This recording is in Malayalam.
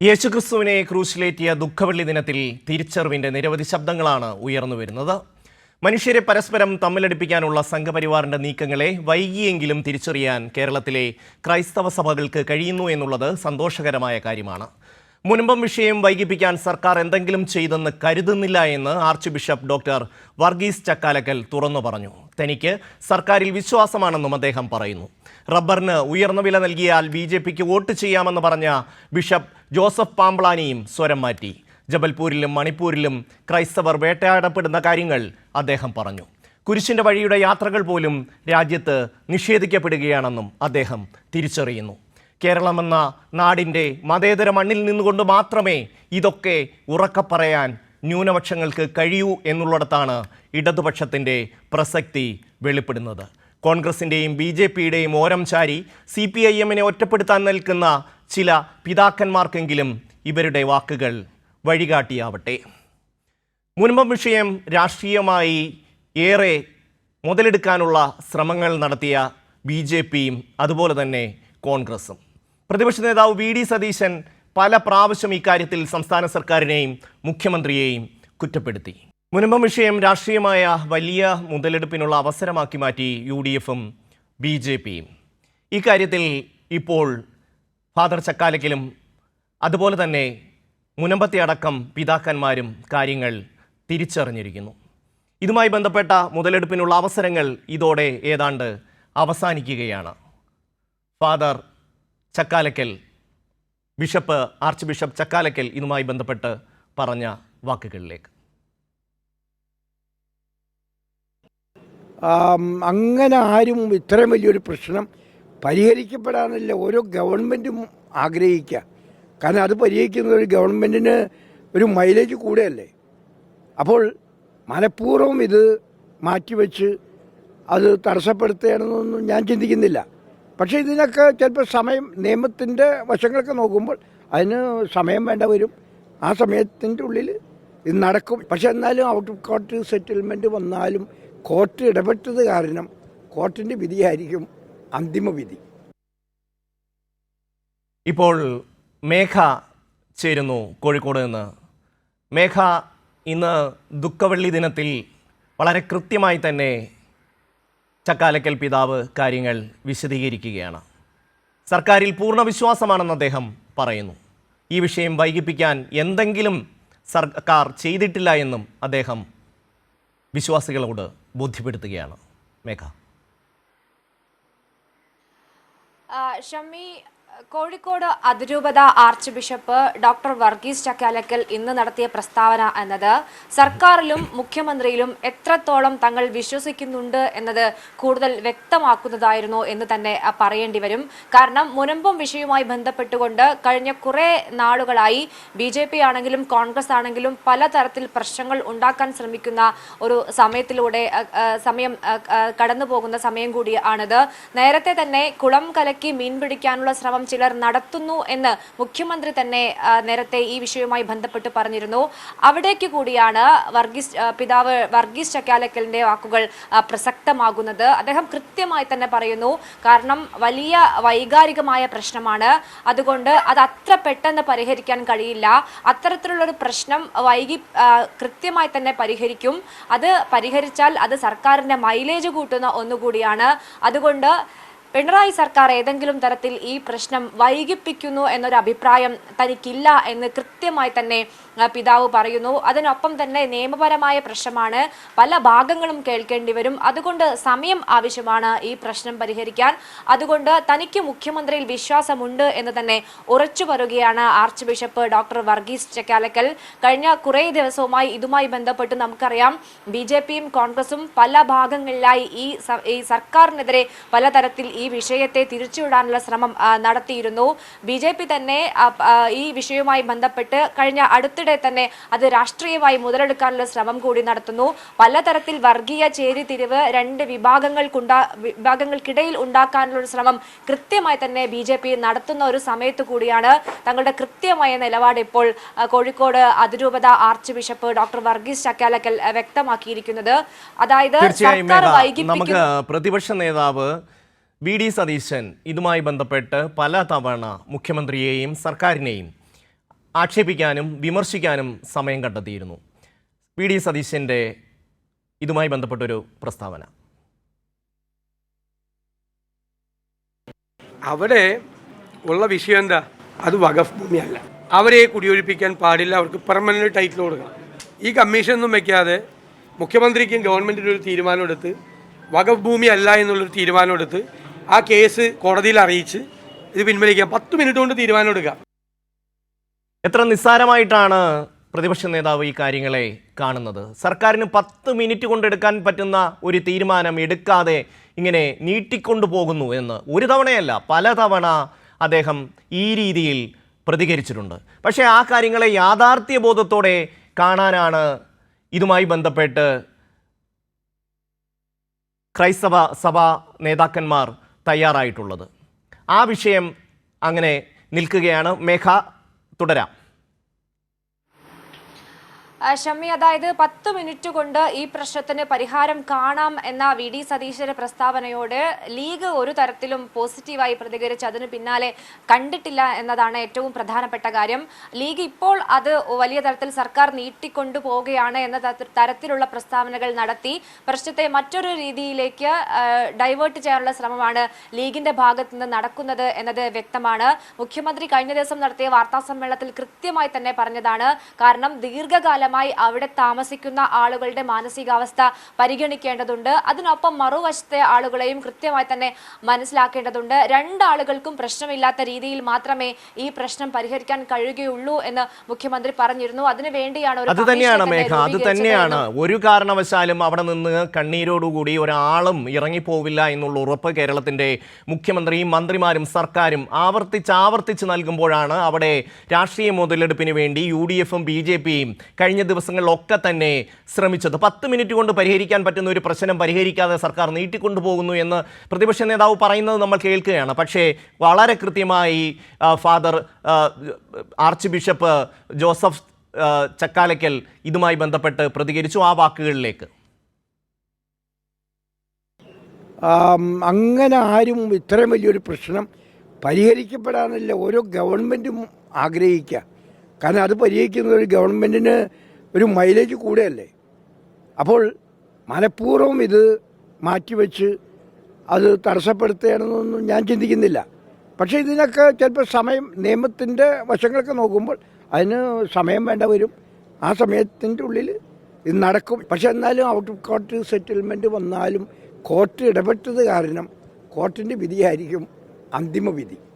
യേശുക്രിസ്തുവിനെ ക്രൂശിലേറ്റിയ ദുഃഖവെള്ളി ദിനത്തിൽ തിരിച്ചറിവിന്റെ നിരവധി ശബ്ദങ്ങളാണ് ഉയർന്നു വരുന്നത്. മനുഷ്യരെ പരസ്പരം തമ്മിലടിപ്പിക്കാനുള്ള സംഘപരിവാറിന്റെ നീക്കങ്ങളെ വൈകിയെങ്കിലും തിരിച്ചറിയാൻ കേരളത്തിലെ ക്രൈസ്തവ സഭകൾക്ക് കഴിയുന്നു എന്നുള്ളത് സന്തോഷകരമായ കാര്യമാണ്. മുൻപം വിഷയം വൈകിപ്പിക്കാൻ സർക്കാർ എന്തെങ്കിലും ചെയ്തെന്ന് കരുതുന്നില്ല എന്ന് arch bishop doctor Varghese Chakkalakkal തുറന്നു പറഞ്ഞു. തനിക്ക് സർക്കാരിൽ വിശ്വാസമാണെന്നും അദ്ദേഹം പറയുന്നു. റബ്ബറിന് ഉയർന്ന വില നൽകിയാൽ BJPക്ക് വോട്ട് ചെയ്യാമെന്ന് പറഞ്ഞ ബിഷപ്പ് ജോസഫ് പാംബ്ലാനിയും സ്വരം മാറ്റി. ജബൽപൂരിലും മണിപ്പൂരിലും ക്രൈസ്തവർ വേട്ടയാടപ്പെടുന്ന കാര്യങ്ങൾ അദ്ദേഹം പറഞ്ഞു. കുരിശിൻ്റെ വഴിയുടെ യാത്രകൾ പോലും രാജ്യത്ത് നിഷേധിക്കപ്പെടുകയാണെന്നും അദ്ദേഹം തിരിച്ചറിയുന്നു. കേരളമെന്ന നാടിൻ്റെ മതേതര മണ്ണിൽ നിന്നുകൊണ്ട് മാത്രമേ ഇതൊക്കെ ഉറക്കെ പറയാൻ ന്യൂനപക്ഷങ്ങൾക്ക് കഴിയൂ എന്നുള്ളിടത്താണ് ഇടതുപക്ഷത്തിൻ്റെ പ്രസക്തി വെളിപ്പെടുന്നത്. കോൺഗ്രസിൻ്റെയും BJPയുടെയും ഓരം ചാരി CPIMനെ ഒറ്റപ്പെടുത്താൻ നിൽക്കുന്ന ചില പിതാക്കന്മാർക്കെങ്കിലും ഇവരുടെ വാക്കുകൾ വഴികാട്ടിയാവട്ടെ. മുൻപം വിഷയം രാഷ്ട്രീയമായി ഏറെ മുതലെടുക്കാനുള്ള ശ്രമങ്ങൾ നടത്തിയ BJPയും അതുപോലെ തന്നെ കോൺഗ്രസും. പ്രതിപക്ഷ നേതാവ് VD സതീശൻ പല പ്രാവശ്യം ഇക്കാര്യത്തിൽ സംസ്ഥാന സർക്കാരിനെയും മുഖ്യമന്ത്രിയെയും കുറ്റപ്പെടുത്തി. മുൻപം വിഷയം രാഷ്ട്രീയമായ വലിയ മുതലെടുപ്പിനുള്ള അവസരമാക്കി മാറ്റി UDFും BJPയും. ഇക്കാര്യത്തിൽ ഇപ്പോൾ ഫാദർ ചക്കാലക്കലും അതുപോലെ തന്നെ മുനമ്പത്തെ അടക്കം പിതാക്കന്മാരും കാര്യങ്ങൾ തിരിച്ചറിഞ്ഞിരിക്കുന്നു. ഇതുമായി ബന്ധപ്പെട്ട മുതലെടുപ്പിനുള്ള അവസരങ്ങൾ ഇതോടെ ഏതാണ്ട് അവസാനിക്കുകയാണ്. Father Chakkalakkal, arch bishop Chakkalakkal ഇതുമായി ബന്ധപ്പെട്ട് പറഞ്ഞ വാക്കുകളിലേക്ക്. അങ്ങനെ ആരും ഇത്രയും വലിയൊരു പ്രശ്നം പരിഹരിക്കപ്പെടാനല്ല ഓരോ ഗവൺമെൻറ്റും ആഗ്രഹിക്കുക. കാരണം അത് പരിഹരിക്കുന്നത് ഒരു ഗവൺമെൻറ്റിന് ഒരു മൈലേജ് കൂടെയല്ലേ. അപ്പോൾ മനഃപൂർവ്വം ഇത് മാറ്റിവെച്ച് അത് തടസ്സപ്പെടുത്തുകയാണെന്നൊന്നും ഞാൻ ചിന്തിക്കുന്നില്ല. പക്ഷേ ഇതിനൊക്കെ ചിലപ്പോൾ സമയം, നിയമത്തിൻ്റെ വശങ്ങളൊക്കെ നോക്കുമ്പോൾ അതിന് സമയം വേണ്ട വരും. ആ സമയത്തിൻ്റെ ഉള്ളിൽ ഇത് നടക്കും. പക്ഷെ എന്നാലും ഔട്ട് ഓഫ് കോർട്ട് സെറ്റിൽമെൻറ്റ് വന്നാലും കോർട്ട് ഇടപെട്ടത് കാരണം കോർട്ടിൻ്റെ വിധിയായിരിക്കും അന്തിമ വിധി. ഇപ്പോൾ മേഘ ചേരുന്നു കോഴിക്കോട് നിന്ന്. മേഘ, ഇന്ന് ദുഃഖവെള്ളി ദിനത്തിൽ വളരെ കൃത്യമായി തന്നെ ചക്കാലക്കൽ പിതാവ് കാര്യങ്ങൾ വിശദീകരിക്കുകയാണ്. സർക്കാരിൽ പൂർണ്ണ വിശ്വാസമാണെന്ന് അദ്ദേഹം പറയുന്നു. ഈ വിഷയം വൈകിപ്പിക്കാൻ എന്തെങ്കിലും സർക്കാർ ചെയ്തിട്ടില്ല എന്നും അദ്ദേഹം വിശ്വാസികളോട് ബോധ്യപ്പെടുത്തുകയാണ്. മേഘ. ഷമ്മി, കോഴിക്കോട് അതിരൂപത archbishop doctor Varghese Chakkalakkal ഇന്ന് നടത്തിയ പ്രസ്താവന എന്നത് സർക്കാരിലും മുഖ്യമന്ത്രിയിലും എത്രത്തോളം തങ്ങൾ വിശ്വസിക്കുന്നുണ്ട് എന്നത് കൂടുതൽ വ്യക്തമാക്കുന്നതായിരുന്നു എന്ന് തന്നെ പറയേണ്ടി വരും. കാരണം മുനമ്പം വിഷയവുമായി ബന്ധപ്പെട്ടുകൊണ്ട് കഴിഞ്ഞ കുറേ നാളുകളായി BJP ആണെങ്കിലും കോൺഗ്രസ് ആണെങ്കിലും പലതരത്തിൽ പ്രശ്നങ്ങൾ ഉണ്ടാക്കാൻ ശ്രമിക്കുന്ന ഒരു സമയം കടന്നു പോകുന്ന സമയം കൂടിയാണിത്. നേരത്തെ തന്നെ കുളം കലക്കി മീൻ പിടിക്കാനുള്ള ശ്രമം ചിലർ നടത്തുന്നു എന്ന് മുഖ്യമന്ത്രി തന്നെ നേരത്തെ ഈ വിഷയവുമായി ബന്ധപ്പെട്ട് പറഞ്ഞിരുന്നു. അവിടേക്ക് കൂടിയാണ് പിതാവ് വർഗീസ് ചക്കാലക്കലിന്റെ വാക്കുകൾ പ്രസക്തമാകുന്നത്. അദ്ദേഹം കൃത്യമായി തന്നെ പറയുന്നു, കാരണം വലിയ വൈകാരികമായ പ്രശ്നമാണ്, അതുകൊണ്ട് അത് അത്ര പെട്ടെന്ന് പരിഹരിക്കാൻ കഴിയില്ല. അത്തരത്തിലുള്ളൊരു പ്രശ്നം കൃത്യമായി തന്നെ പരിഹരിക്കും. അത് പരിഹരിച്ചാൽ അത് സർക്കാരിന്റെ മൈലേജ് കൂട്ടുന്ന ഒന്നുകൂടിയാണ്. അതുകൊണ്ട് പിണറായി സർക്കാർ ഏതെങ്കിലും തരത്തിൽ ഈ പ്രശ്നം വൈകിപ്പിക്കുന്നു എന്നൊരു അഭിപ്രായം തനിക്കില്ല എന്ന് കൃത്യമായി തന്നെ പിതാവ് പറയുന്നു. അതിനൊപ്പം തന്നെ നിയമപരമായ പ്രശ്നമാണ്, പല ഭാഗങ്ങളും കേൾക്കേണ്ടി വരും, അതുകൊണ്ട് സമയം ആവശ്യമാണ് ഈ പ്രശ്നം പരിഹരിക്കാൻ. അതുകൊണ്ട് തനിക്ക് മുഖ്യമന്ത്രിയിൽ വിശ്വാസമുണ്ട് എന്ന് തന്നെ ഉറച്ചു പറയുകയാണ് arch bishop doctor Varghese Chakkalakkal. കഴിഞ്ഞ കുറേ ദിവസവുമായി ഇതുമായി ബന്ധപ്പെട്ട് നമുക്കറിയാം BJPയും കോൺഗ്രസും പല ഭാഗങ്ങളിലായി ഈ സർക്കാരിനെതിരെ പലതരത്തിൽ ഈ വിഷയത്തെ തിരിച്ചുവിടാനുള്ള ശ്രമം നടത്തിയിരുന്നു. BJP തന്നെ ഈ വിഷയവുമായി ബന്ധപ്പെട്ട് കഴിഞ്ഞ അടുത്തിടെ തന്നെ അത് രാഷ്ട്രീയമായി മുതലെടുക്കാനുള്ള ശ്രമം കൂടി നടത്തുന്നു. പലതരത്തിൽ വർഗീയ ചേരിതിരിവ് രണ്ട് വിഭാഗങ്ങൾക്കിടയിൽ ഉണ്ടാക്കാനുള്ള ശ്രമം കൃത്യമായി തന്നെ BJP നടത്തുന്ന ഒരു സമയത്ത് കൂടിയാണ് തങ്ങളുടെ കൃത്യമായ നിലപാട് ഇപ്പോൾ കോഴിക്കോട് അതിരൂപത archbishop doctor Varghese Chakkalakkal വ്യക്തമാക്കിയിരിക്കുന്നത്. അതായത് സർക്കാർ വൈകിപ്പിക്കും. പ്രതിപക്ഷ നേതാവ് VD സതീശൻ ഇതുമായി ബന്ധപ്പെട്ട് പല തവണ മുഖ്യമന്ത്രിയെയും സർക്കാരിനെയും ആക്ഷേപിക്കാനും വിമർശിക്കാനും സമയം കണ്ടെത്തിയിരുന്നു. വി.ഡി. സതീശൻ്റെ ഇതുമായി ബന്ധപ്പെട്ടൊരു പ്രസ്താവന. അവിടെ ഉള്ള വിഷയം എന്താ? അത് വഖഫ് ഭൂമിയല്ല. അവരെ കുടിയൊഴിപ്പിക്കാൻ പാടില്ല, അവർക്ക് പെർമനന്റ് ടൈറ്റിൽ കൊടുക്കണം. ഈ കമ്മീഷനൊന്നും വെക്കാതെ മുഖ്യമന്ത്രിക്കും ഗവൺമെൻറ്റിനും ഒരു തീരുമാനമെടുത്ത് വഖഫ് ഭൂമി അല്ല എന്നുള്ളൊരു തീരുമാനമെടുത്ത് ആ കേസ് കോടതിയിൽ അറിയിച്ച് ഇത് പിൻവലിക്കാം. 10 മിനിറ്റ് കൊണ്ട് തീരുമാനം എടുക്കാം. എത്ര നിസ്സാരമായിട്ടാണ് പ്രതിപക്ഷ നേതാവ് ഈ കാര്യങ്ങളെ കാണുന്നത്. സർക്കാരിന് 10 മിനിറ്റ് കൊണ്ടെടുക്കാൻ പറ്റുന്ന ഒരു തീരുമാനം എടുക്കാതെ ഇങ്ങനെ നീട്ടിക്കൊണ്ടു പോകുന്നു എന്ന് ഒരു തവണയല്ല പലതവണ അദ്ദേഹം ഈ രീതിയിൽ പ്രതികരിച്ചിട്ടുണ്ട്. പക്ഷേ ആ കാര്യങ്ങളെ യാഥാർത്ഥ്യബോധത്തോടെ കാണാനാണ് ഇതുമായി ബന്ധപ്പെട്ട് ക്രൈസ്തവ സഭാ നേതാക്കന്മാർ തയ്യാറായിട്ടുള്ളത്. ആ വിഷയം അങ്ങനെ നിൽക്കുകയാണ്. മേഘ, തുടരാം. ഷമ്മി, അതായത് 10 മിനിറ്റ് കൊണ്ട് ഈ പ്രശ്നത്തിന് പരിഹാരം കാണാം എന്ന വി.ഡി. സതീശന്റെ പ്രസ്താവനയോട് ലീഗ് ഒരു തരത്തിലും പോസിറ്റീവായി പ്രതികരിച്ച് അതിന് പിന്നാലെ കണ്ടിട്ടില്ല എന്നതാണ് ഏറ്റവും പ്രധാനപ്പെട്ട കാര്യം. ലീഗ് ഇപ്പോൾ അത് വലിയ തരത്തിൽ സർക്കാർ നീട്ടിക്കൊണ്ടു പോവുകയാണ് എന്ന തരത്തിലുള്ള പ്രസ്താവനകൾ നടത്തി പ്രശ്നത്തെ മറ്റൊരു രീതിയിലേക്ക് ഡൈവേർട്ട് ചെയ്യാനുള്ള ശ്രമമാണ് ലീഗിന്റെ ഭാഗത്ത് നിന്ന് നടക്കുന്നത് എന്നത് വ്യക്തമാണ്. മുഖ്യമന്ത്രി കഴിഞ്ഞ ദിവസം നടത്തിയ വാർത്താ സമ്മേളനത്തിൽ കൃത്യമായി തന്നെ പറഞ്ഞതാണ്. കാരണം ദീർഘകാലം അവിടെ താമസിക്കുന്ന ആളുകളുടെ മാനസികാവസ്ഥ പരിഗണിക്കേണ്ടതുണ്ട്. അതിനൊപ്പം മറുവശത്തെ ആളുകളെയും കൃത്യമായി തന്നെ മനസ്സിലാക്കേണ്ടതുണ്ട്. രണ്ടാളുകൾക്കും പ്രശ്നമില്ലാത്ത രീതിയിൽ മാത്രമേ ഈ പ്രശ്നം പരിഹരിക്കാൻ കഴിയുകയുള്ളൂ എന്ന് മുഖ്യമന്ത്രി പറഞ്ഞിരുന്നു. അതിനുവേണ്ടിയാണ് അത് തന്നെയാണ് മേഘ, അത് തന്നെയാണ്. ഒരു കാരണവശാലും അവിടെ നിന്ന് കണ്ണീരോടുകൂടി ഒരാളും ഇറങ്ങിപ്പോവില്ല എന്നുള്ള ഉറപ്പ് കേരളത്തിന്റെ മുഖ്യമന്ത്രിയും മന്ത്രിമാരും സർക്കാരും ആവർത്തിച്ച് നൽകുമ്പോഴാണ് അവിടെ രാഷ്ട്രീയ മുതലെടുപ്പിന് വേണ്ടി UDFും BJPയും കഴിഞ്ഞ ദിവസങ്ങളിലൊക്കെ തന്നെ ശ്രമിച്ചത്. 10 മിനിറ്റ് കൊണ്ട് പരിഹരിക്കാൻ പറ്റുന്ന ഒരു പ്രശ്നം പരിഹരിക്കാതെ സർക്കാർ നീട്ടിക്കൊണ്ടുപോകുന്നു എന്ന് പ്രതിപക്ഷ നേതാവ് പറയുന്നത് നമ്മൾ കേൾക്കുകയാണ്. പക്ഷേ വളരെ കൃത്യമായി father arch bishop Joseph Chakkalakkal ഇതുമായി ബന്ധപ്പെട്ട് പ്രതികരിച്ചു. ആ വാക്കുകളിലേക്ക്. അങ്ങനെ ആരും ഇത്രയും വലിയൊരു പ്രശ്നം പരിഹരിക്കപ്പെടാനല്ല ഓരോ ഗവൺമെൻറ്റും ആഗ്രഹിക്കുക. കാരണം അത് പരിഹരിക്കുന്ന ഒരു ഗവൺമെൻറ്റിന് ഒരു മൈലേജ് കൂടെയല്ലേ. അപ്പോൾ മനഃപൂർവ്വം ഇത് മാറ്റിവെച്ച് അത് തടസ്സപ്പെടുത്തുകയാണെന്നൊന്നും ഞാൻ ചിന്തിക്കുന്നില്ല. പക്ഷേ ഇതിനൊക്കെ ചിലപ്പോൾ സമയം, നിയമത്തിൻ്റെ വശങ്ങളൊക്കെ നോക്കുമ്പോൾ അതിന് സമയം വേണ്ട വരും. ആ സമയത്തിൻ്റെ ഉള്ളിൽ ഇത് നടക്കും. പക്ഷെ എന്നാലും ഔട്ട് ഓഫ് കോർട്ട് സെറ്റിൽമെൻറ്റ് വന്നാലും കോർട്ട് ഇടപെട്ടത് കാരണം കോർട്ടിൻ്റെ വിധിയായിരിക്കും അന്തിമ വിധി.